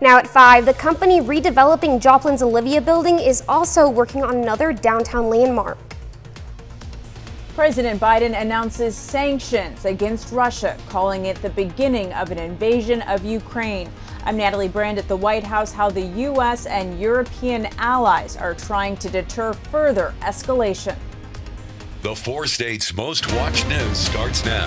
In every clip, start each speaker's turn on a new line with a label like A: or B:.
A: Now at 5, the company redeveloping Joplin's Olivia building is also working on another downtown landmark.
B: President Biden announces sanctions against Russia, calling it the beginning of an invasion of Ukraine. I'm Natalie Brand at the White House. How the U.S. and European allies are trying to deter further escalation.
C: The 4 states' most watched news starts now.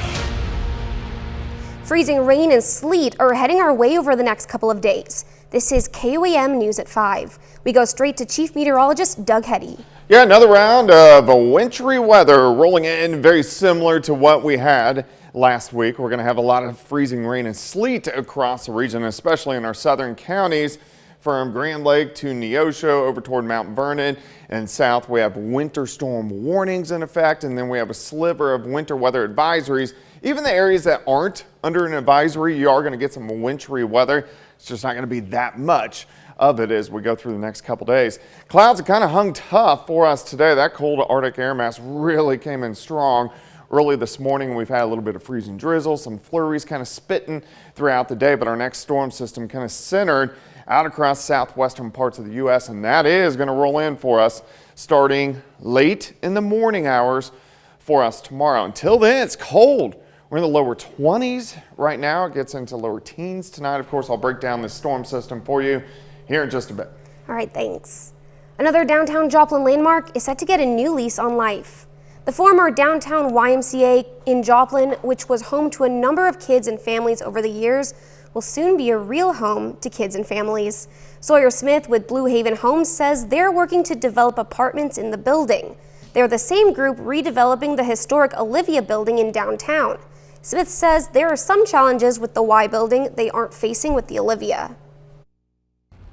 A: Freezing rain and sleet are heading our way over the next couple of days. This is KOAM News at 5. We go straight to Chief Meteorologist Doug Heddy.
D: Yeah, another round of wintry weather rolling in, very similar to what we had last week. We're going to have a lot of freezing rain and sleet across the region, especially in our southern counties. From Grand Lake to Neosho over toward Mount Vernon and south, we have winter storm warnings in effect, and then we have a sliver of winter weather advisories. Even the areas that aren't under an advisory, you are going to get some wintry weather. It's just not going to be that much of it as we go through the next couple days. Clouds have kind of hung tough for us today. That cold Arctic air mass really came in strong. Early this morning, we've had a little bit of freezing drizzle, some flurries kind of spitting throughout the day, but our next storm system kind of centered out across southwestern parts of the U.S., and that is going to roll in for us starting late in the morning hours for us tomorrow. Until then, it's cold. We're in the lower 20s right now. It gets into lower teens tonight. Of course, I'll break down this storm system for you here in just a bit.
A: All right, thanks. Another downtown Joplin landmark is set to get a new lease on life. The former downtown YMCA in Joplin, which was home to a number of kids and families over the years, will soon be a real home to kids and families. Sawyer Smith with Blue Haven Homes says they're working to develop apartments in the building. They're the same group redeveloping the historic Olivia building in downtown. Smith says there are some challenges with the Y building they aren't facing with the Olivia.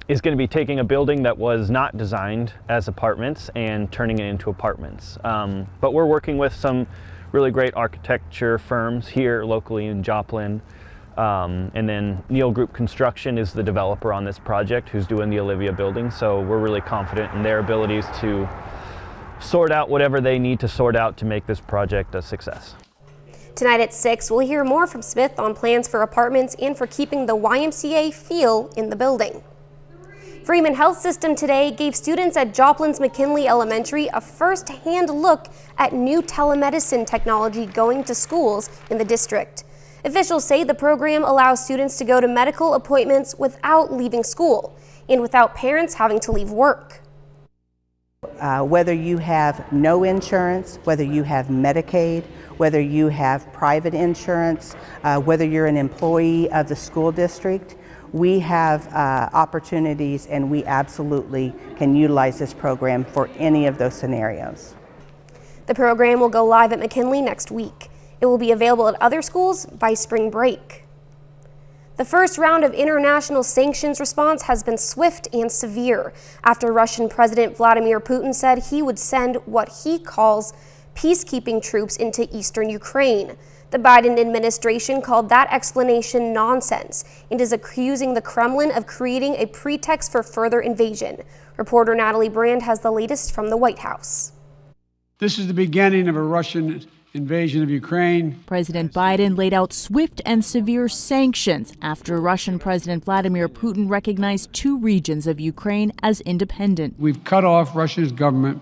E: Is going to be taking a building that was not designed as apartments and turning it into apartments. But we're working with some really great architecture firms here locally in Joplin. And then Neal Group Construction is the developer on this project who's doing the Olivia building. So we're really confident in their abilities to sort out whatever they need to sort out to make this project a success.
A: Tonight at 6, we'll hear more from Smith on plans for apartments and for keeping the YMCA feel in the building. Freeman Health System today gave students at Joplin's McKinley Elementary a first-hand look at new telemedicine technology going to schools in the district. Officials say the program allows students to go to medical appointments without leaving school and without parents having to leave work.
F: Whether you have no insurance, whether you have Medicaid, whether you have private insurance, whether you're an employee of the school district, we have opportunities, and we absolutely can utilize this program for any of those scenarios.
A: The program will go live at McKinley next week. It will be available at other schools by spring break. The first round of international sanctions response has been swift and severe after Russian President Vladimir Putin said he would send what he calls peacekeeping troops into eastern Ukraine. The Biden administration called that explanation nonsense and is accusing the Kremlin of creating a pretext for further invasion. Reporter Natalie Brand has the latest from the White House.
G: This is the beginning of a Russian invasion of Ukraine.
B: President Biden laid out swift and severe sanctions after Russian President Vladimir Putin recognized 2 regions of Ukraine as independent.
G: We've cut off Russia's government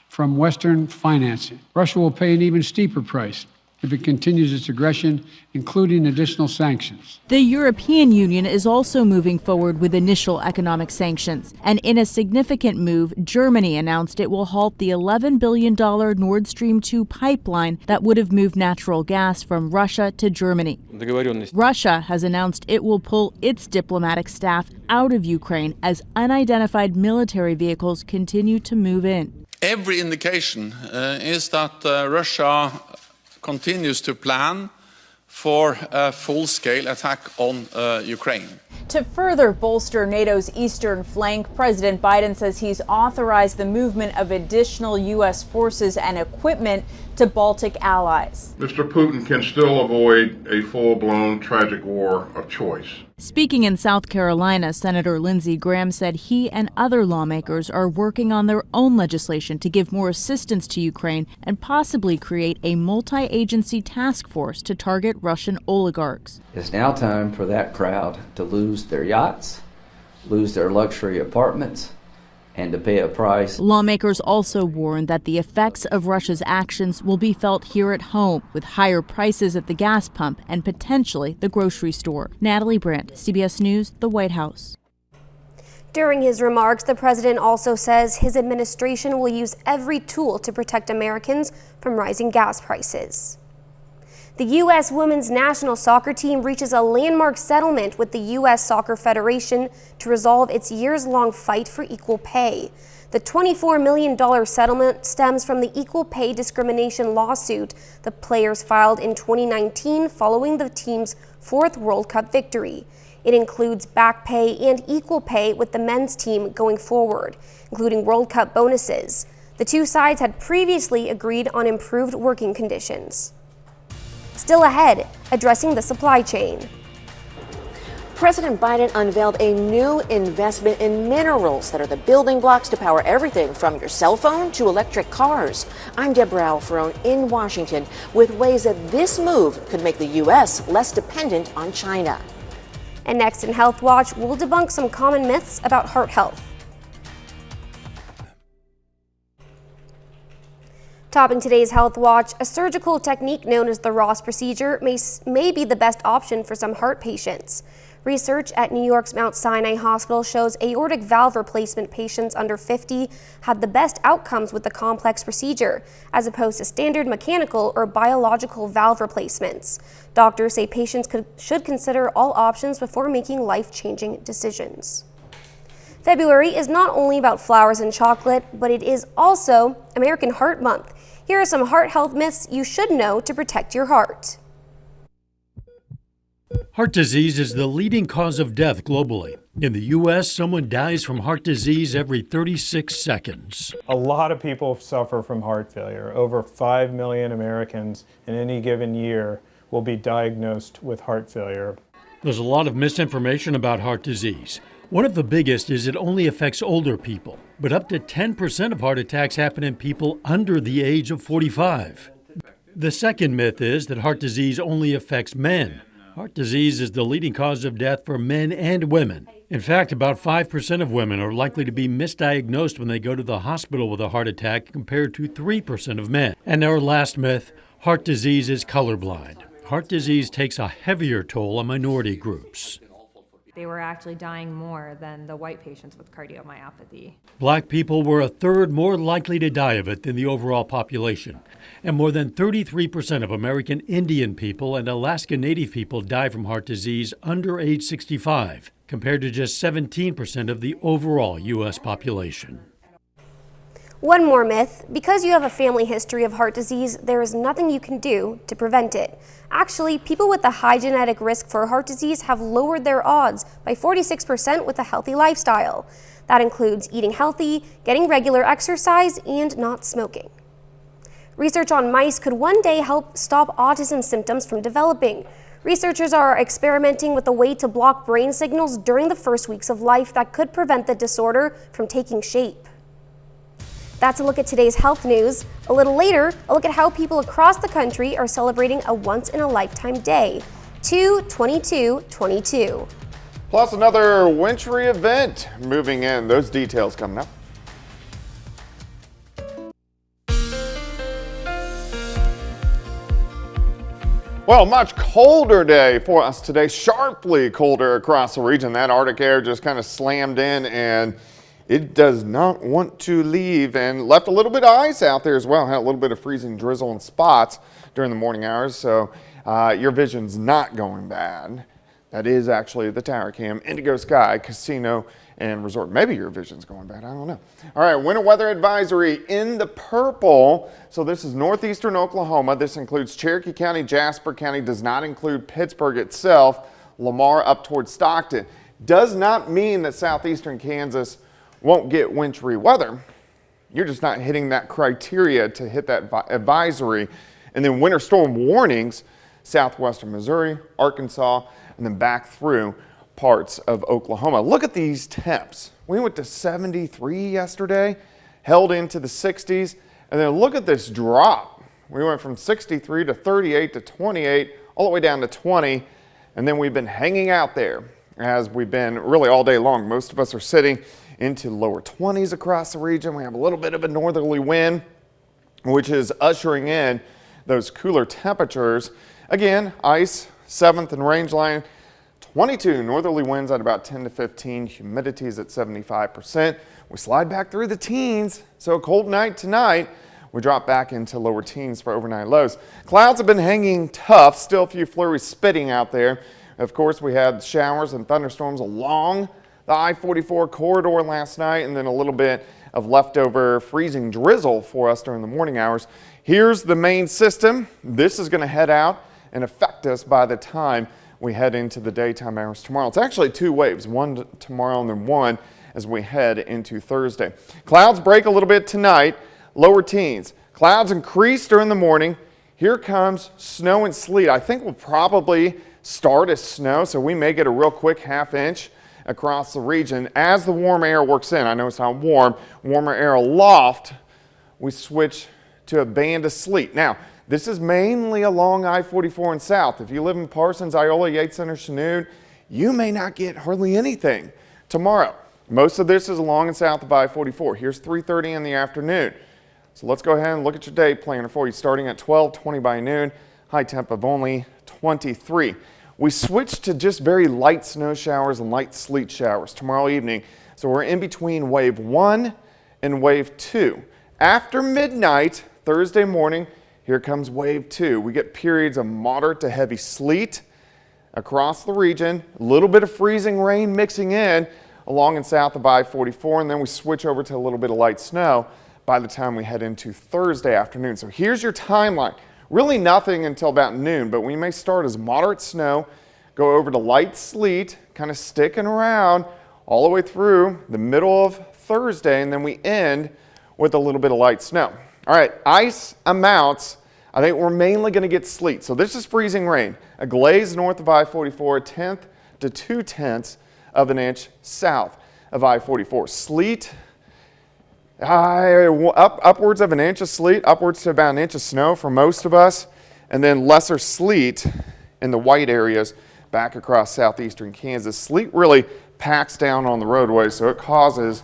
G: from Western financing. Russia will pay an even steeper price if it continues its aggression, including additional sanctions.
B: The European Union is also moving forward with initial economic sanctions. And in a significant move, Germany announced it will halt the $11 billion Nord Stream 2 pipeline that would have moved natural gas from Russia to Germany. Russia has announced it will pull its diplomatic staff out of Ukraine as unidentified military vehicles continue to move in.
H: Every indication is that Russia continues to plan for a full-scale attack on Ukraine.
B: To further bolster NATO's eastern flank, President Biden says he's authorized the movement of additional U.S. forces and equipment to Baltic allies.
I: Mr. Putin can still avoid a full-blown tragic war of choice.
B: Speaking in South Carolina, Senator Lindsey Graham said he and other lawmakers are working on their own legislation to give more assistance to Ukraine and possibly create a multi-agency task force to target Russian oligarchs.
J: It's now time for that crowd to lose their yachts, lose their luxury apartments and to pay a price.
B: Lawmakers also warn that the effects of Russia's actions will be felt here at home, with higher prices at the gas pump and potentially the grocery store. Natalie Brandt, CBS News, the White House.
A: During his remarks, the president also says his administration will use every tool to protect Americans from rising gas prices. The U.S. women's national soccer team reaches a landmark settlement with the U.S. Soccer Federation to resolve its years-long fight for equal pay. The $24 million settlement stems from the equal pay discrimination lawsuit the players filed in 2019 following the team's fourth World Cup victory. It includes back pay and equal pay with the men's team going forward, including World Cup bonuses. The two sides had previously agreed on improved working conditions. Still ahead, addressing the supply chain.
K: President Biden unveiled a new investment in minerals that are the building blocks to power everything from your cell phone to electric cars. I'm Deborah Alfarone in Washington with ways that this move could make the U.S. less dependent on China.
A: And next in Health Watch, we'll debunk some common myths about heart health. Topping today's Health Watch, a surgical technique known as the Ross procedure may be the best option for some heart patients. Research at New York's Mount Sinai Hospital shows aortic valve replacement patients under 50 had the best outcomes with the complex procedure, as opposed to standard mechanical or biological valve replacements. Doctors say patients should consider all options before making life-changing decisions. February is not only about flowers and chocolate, but it is also American Heart Month. Here are some heart health myths you should know to protect your heart.
L: Heart disease is the leading cause of death globally. In the U.S., someone dies from heart disease every 36 seconds.
M: A lot of people suffer from heart failure. Over 5 million Americans in any given year will be diagnosed with heart failure.
L: There's a lot of misinformation about heart disease. One of the biggest is it only affects older people, but up to 10% of heart attacks happen in people under the age of 45. The second myth is that heart disease only affects men. Heart disease is the leading cause of death for men and women. In fact, about 5% of women are likely to be misdiagnosed when they go to the hospital with a heart attack compared to 3% of men. And our last myth, heart disease is colorblind. Heart disease takes a heavier toll on minority groups.
N: They were actually dying more than the white patients with cardiomyopathy.
L: Black people were a third more likely to die of it than the overall population. And more than 33% of American Indian people and Alaska Native people die from heart disease under age 65, compared to just 17% of the overall U.S. population.
A: One more myth: because you have a family history of heart disease, there is nothing you can do to prevent it. Actually, people with a high genetic risk for heart disease have lowered their odds by 46% with a healthy lifestyle. That includes eating healthy, getting regular exercise, and not smoking. Research on mice could one day help stop autism symptoms from developing. Researchers are experimenting with a way to block brain signals during the first weeks of life that could prevent the disorder from taking shape. That's a look at today's health news. A little later, a look at how people across the country are celebrating a once-in-a-lifetime day, 2/22/22.
D: Plus another wintry event moving in. Those details coming up. Well, much colder day for us today, sharply colder across the region. That Arctic air just kind of slammed in and it does not want to leave, and left a little bit of ice out there as well. Had a little bit of freezing drizzle in spots during the morning hours, so your vision's not going bad. That is actually the Tower Cam Indigo Sky Casino and Resort. Maybe your vision's going bad, I don't know. All right, winter weather advisory in the purple. So this is northeastern Oklahoma. This includes Cherokee County, Jasper County, does not include Pittsburgh itself, Lamar up towards Stockton. Does not mean that southeastern Kansas won't get wintry weather. You're just not hitting that criteria to hit that advisory. And then winter storm warnings, southwestern Missouri, Arkansas, and then back through parts of Oklahoma. Look at these temps. We went to 73 yesterday, held into the 60s, and then look at this drop. We went from 63 to 38 to 28, all the way down to 20, and then we've been hanging out there. as we've been really all day long. Most of us are sitting into lower 20s across the region. We have a little bit of a northerly wind, which is ushering in those cooler temperatures. Again, ice, 7th and range line, 22 northerly winds at about 10 to 15, humidity is at 75%. We slide back through the teens, so a cold night tonight. We drop back into lower teens for overnight lows. Clouds have been hanging tough, still a few flurries spitting out there. Of course, we had showers and thunderstorms along the I-44 corridor last night, and then a little bit of leftover freezing drizzle for us during the morning hours. Here's the main system. This is going to head out and affect us by the time we head into the daytime hours tomorrow. It's actually two waves, one tomorrow and then one as we head into Thursday. Clouds break a little bit tonight, lower teens. Clouds increase during the morning. Here comes snow and sleet. I think we'll probably start as snow, so we may get a real quick half-inch across the region as the warm air works in. I know it's not warm. Warmer air aloft, we switch to a band of sleet. Now, this is mainly along I-44 and south. If you live in Parsons, Iola, Yates Center, Chanute, you may not get hardly anything tomorrow. Most of this is along and south of I-44. Here's 3:30 in the afternoon. So let's go ahead and look at your day planner for you, starting at 12:20 by noon, high temp of only 23. We switch to just very light snow showers and light sleet showers tomorrow evening. So we're in between wave 1 and wave 2. After midnight, Thursday morning, here comes wave 2. We get periods of moderate to heavy sleet across the region, a little bit of freezing rain mixing in along and south of I-44, and then we switch over to a little bit of light snow by the time we head into Thursday afternoon. So here's your timeline. Really nothing until about noon, but we may start as moderate snow, go over to light sleet, kind of sticking around all the way through the middle of Thursday, and then we end with a little bit of light snow. All right, ice amounts, I think we're mainly going to get sleet. So this is freezing rain. A glaze north of I-44, a 1/10 to 2/10 of an inch south of I-44. Sleet, upwards of an inch of sleet, upwards to about an inch of snow for most of us, and then lesser sleet in the white areas back across southeastern Kansas. Sleet really packs down on the roadways, so it causes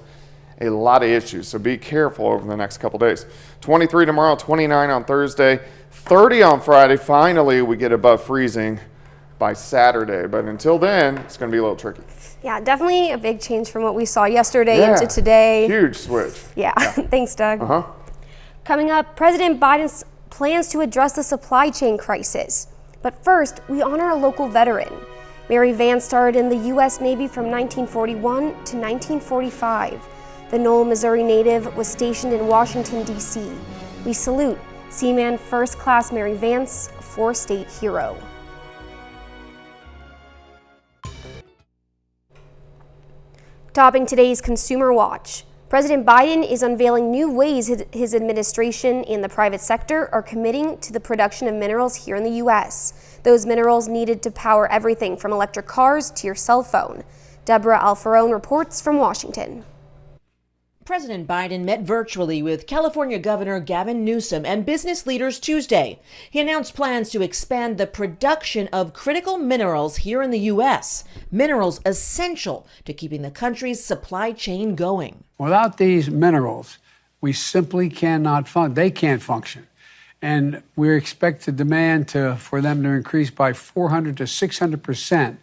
D: a lot of issues. So be careful over the next couple days. 23 tomorrow, 29 on Thursday, 30 on Friday. Finally, we get above freezing by Saturday, but until then, it's going to be a little tricky.
A: Yeah, definitely a big change from what we saw yesterday into today.
D: Huge switch.
A: Yeah. Thanks, Doug. Coming up, President Biden plans to address the supply chain crisis. But first, we honor a local veteran. Mary Vance started in the U.S. Navy from 1941 to 1945. The Knoll, Missouri native was stationed in Washington, D.C. We salute Seaman First Class Mary Vance, a four-state hero. Topping today's Consumer Watch, President Biden is unveiling new ways his administration and the private sector are committing to the production of minerals here in the U.S. Those minerals needed to power everything from electric cars to your cell phone. Deborah Alfarone reports from Washington.
O: President Biden met virtually with California Governor Gavin Newsom and business leaders Tuesday. He announced plans to expand the production of critical minerals here in the U.S., minerals essential to keeping the country's supply chain going.
G: Without these minerals, we simply cannot they can't function. And we expect the demand for them to increase by 400 to 600%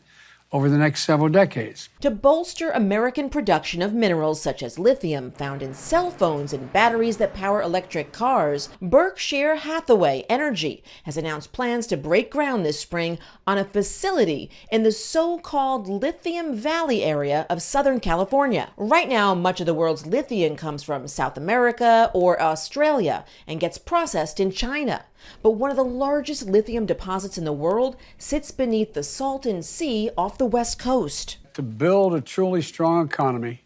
G: over the next several decades.
O: To bolster American production of minerals such as lithium found in cell phones and batteries that power electric cars, Berkshire Hathaway Energy has announced plans to break ground this spring on a facility in the so-called Lithium Valley area of Southern California. Right now, much of the world's lithium comes from South America or Australia and gets processed in China. But one of the largest lithium deposits in the world sits beneath the Salton Sea off the West Coast.
G: To build a truly strong economy,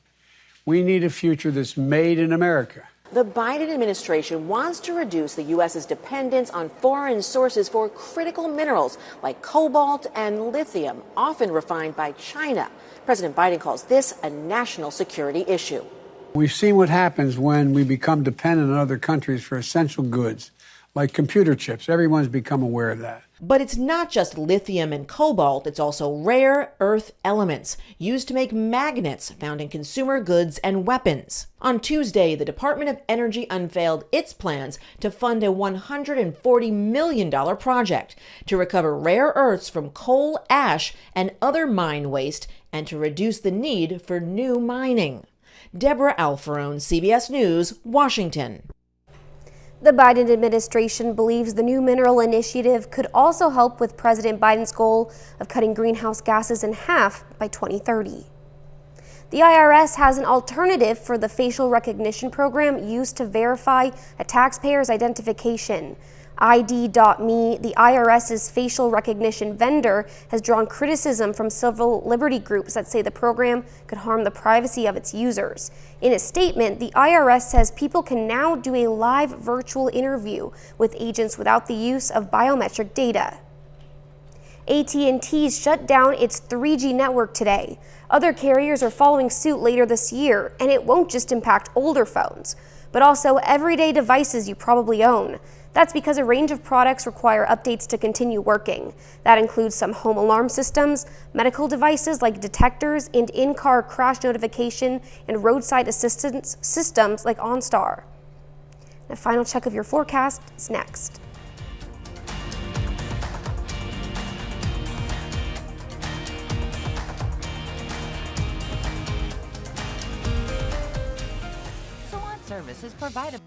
G: we need a future that's made in America.
K: The Biden administration wants to reduce the U.S.'s dependence on foreign sources for critical minerals like cobalt and lithium, often refined by China. President Biden calls this a national security issue.
G: We've seen what happens when we become dependent on other countries for essential goods like computer chips. Everyone's become aware of that.
O: But it's not just lithium and cobalt, it's also rare earth elements used to make magnets found in consumer goods and weapons. On Tuesday, the Department of Energy unveiled its plans to fund a $140 million project to recover rare earths from coal ash and other mine waste and to reduce the need for new mining. Deborah Alfarone, CBS News, Washington.
A: The Biden administration believes the new mineral initiative could also help with President Biden's goal of cutting greenhouse gases in half by 2030. The IRS has an alternative for the facial recognition program used to verify a taxpayer's identification. ID.me, the IRS's facial recognition vendor, has drawn criticism from civil liberty groups that say the program could harm the privacy of its users. In a statement, the IRS says people can now do a live virtual interview with agents without the use of biometric data. AT&T shut down its 3G network today. Other carriers are following suit later this year, and it won't just impact older phones, but also everyday devices you probably own. That's because a range of products require updates to continue working. That includes some home alarm systems, medical devices like detectors, and in-car crash notification and roadside assistance systems like OnStar. A final check of your forecast is next.
P: Services provided.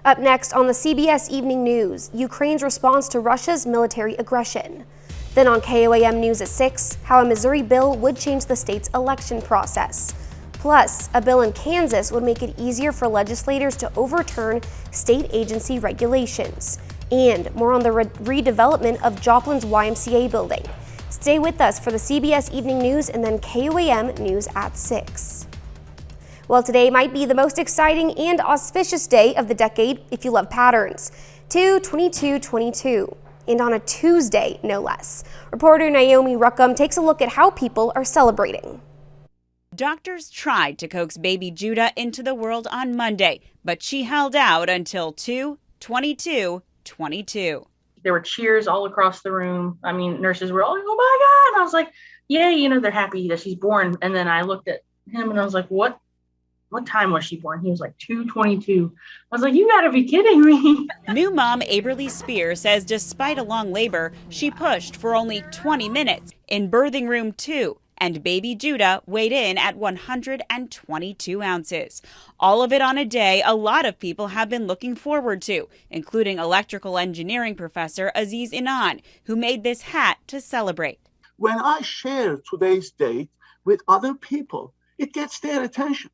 A: Up next on the CBS Evening News, Ukraine's response to Russia's military aggression. Then on KOAM News at 6, how a Missouri bill would change the state's election process. Plus, a bill in Kansas would make it easier for legislators to overturn state agency regulations. And more on the redevelopment of Joplin's YMCA building. Stay with us for the CBS Evening News and then KOAM News at 6. Well, today might be the most exciting and auspicious day of the decade if you love patterns. 2/22/22, and on a Tuesday, no less. Reporter Naomi Ruckham takes a look at how people are celebrating.
Q: Doctors tried to coax baby Judah into the world on Monday, but she held out until 2/22/22.
R: There were cheers all across the room. I mean, nurses were all like, "Oh my God!" And I was like, "Yay!" They're happy that she's born. And then I looked at him and I was like, "What time was she born?" He was like 2/22. I was like, "You gotta be kidding me."
Q: New mom Aberly Spear says despite a long labor, she pushed for only 20 minutes in birthing room 2, and baby Judah weighed in at 122 ounces. All of it on a day a lot of people have been looking forward to, including electrical engineering professor Aziz Inan, who made this hat to celebrate.
S: When I share today's date with other people, it gets their attention.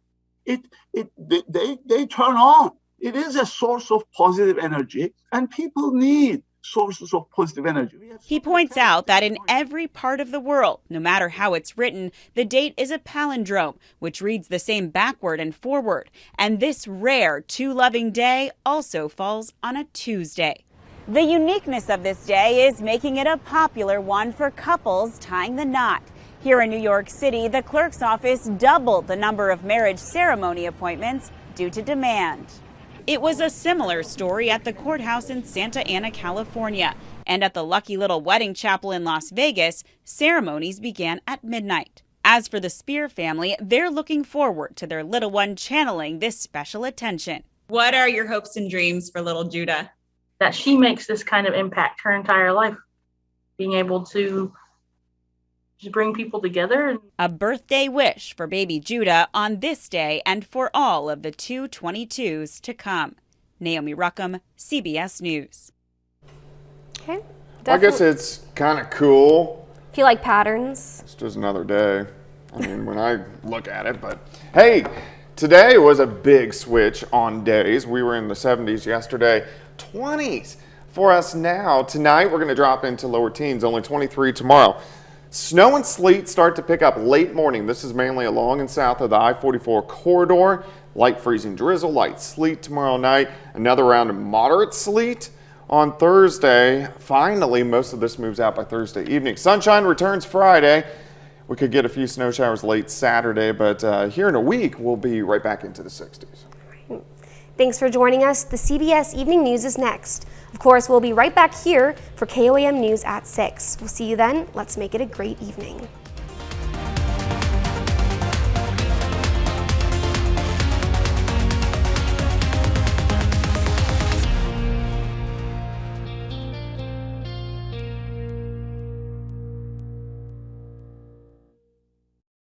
S: They turn on. It is a source of positive energy, and people need sources of positive energy.
Q: He points out that in every part of the world, no matter how it's written, the date is a palindrome, which reads the same backward and forward. And this rare two-loving day also falls on a Tuesday. The uniqueness of this day is making it a popular one for couples tying the knot. Here in New York City, the clerk's office doubled the number of marriage ceremony appointments due to demand. It was a similar story at the courthouse in Santa Ana, California. And at the Lucky Little Wedding Chapel in Las Vegas, ceremonies began at midnight. As for the Spear family, they're looking forward to their little one channeling this special attention.
T: What are your hopes and dreams for little Judah?
R: That she makes this kind of impact her entire life, being able to just bring people together.
Q: A birthday wish for baby Judah on this day and for all of the 2/22s to come. Naomi Ruckham, CBS News.
A: Okay.
D: I guess it's kind of cool.
A: If you like patterns.
D: It's just another day. I mean, when I look at it, but hey, today was a big switch on days. We were in the 70s yesterday, 20s for us now. Tonight, we're going to drop into lower teens, only 23 tomorrow. Snow and sleet start to pick up late morning. This is mainly along and south of the I-44 corridor. Light freezing drizzle, light sleet tomorrow night. Another round of moderate sleet on Thursday. Finally, most of this moves out by Thursday evening. Sunshine returns Friday. We could get a few snow showers late Saturday, but here in a week, we'll be right back into the 60s.
A: Thanks for joining us. The CBS Evening News is next. Of course, we'll be right back here for KOAM News at 6. We'll see you then. Let's make it a great evening.